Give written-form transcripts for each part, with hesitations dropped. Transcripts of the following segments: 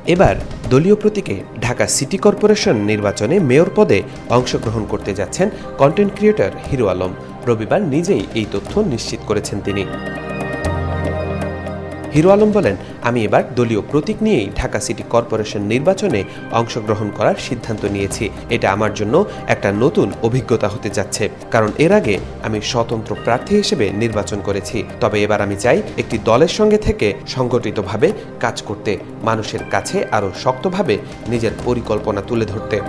এবার দলীয় প্রতীকে ঢাকা সিটি কর্পোরেশন নির্বাচনে মেয়র পদে অংশগ্রহণ করতে যাচ্ছেন কন্টেন্ট ক্রিয়েটর হিরো আলম। রবিবার নিজেই এই তথ্য নিশ্চিত করেছেন তিনি। হিরো আলম বলেন, আমি এবার দলীয় প্রতীক নিয়েই ঢাকা সিটি কর্পোরেশন নির্বাচনে অংশগ্রহণ করার সিদ্ধান্ত নিয়েছি। এটা আমার জন্য একটা নতুন অভিজ্ঞতা হতে যাচ্ছে, কারণ এর আগে আমি স্বতন্ত্র প্রার্থী হিসেবে নির্বাচন করেছি। তবে এবার আমি চাই একটি দলের সঙ্গে থেকে সংগঠিতভাবে কাজ করতে, মানুষের কাছে আরও শক্তভাবে নিজের পরিকল্পনা তুলে ধরতে।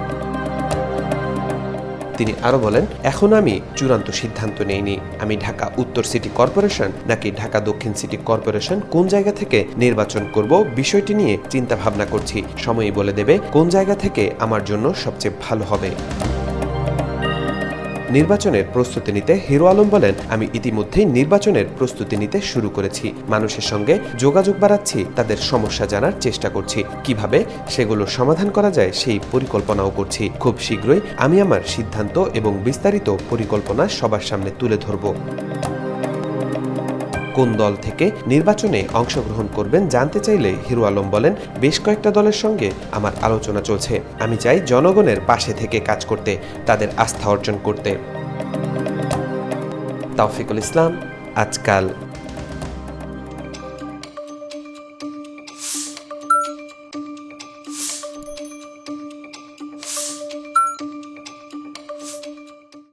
তিনি আরও বলেন, এখন আমি চূড়ান্ত সিদ্ধান্ত নেইনি আমি ঢাকা উত্তর সিটি কর্পোরেশন নাকি ঢাকা দক্ষিণ সিটি কর্পোরেশন কোন জায়গা থেকে নির্বাচন করব বিষয়টি নিয়ে চিন্তা ভাবনা করছি। সময়ই বলে দেবে কোন জায়গা থেকে আমার জন্য সবচেয়ে ভালো হবে। নির্বাচনের প্রস্তুতি নিতে হিরো আলম বলেন, আমি ইতিমধ্যেই নির্বাচনের প্রস্তুতি নিতে শুরু করেছি। মানুষের সঙ্গে যোগাযোগ বাড়াচ্ছি, তাদের সমস্যা জানার চেষ্টা করছি, কিভাবে সেগুলো সমাধান করা যায় সেই পরিকল্পনাও করছি। খুব শীঘ্রই আমি আমার সিদ্ধান্ত এবং বিস্তারিত পরিকল্পনা সবার সামনে তুলে ধরব। কোন দল থেকে নির্বাচনে অংশগ্রহণ করবেন জানতে চাইলে হিরো আলম বলেন, বেশ কয়েকটা দলের সঙ্গে আমার আলোচনা চলছে। আমি চাই জনগণের পাশে থেকে কাজ করতে, তাদের আস্থা অর্জন করতে। তাওফিকুল ইসলাম, আজকাল।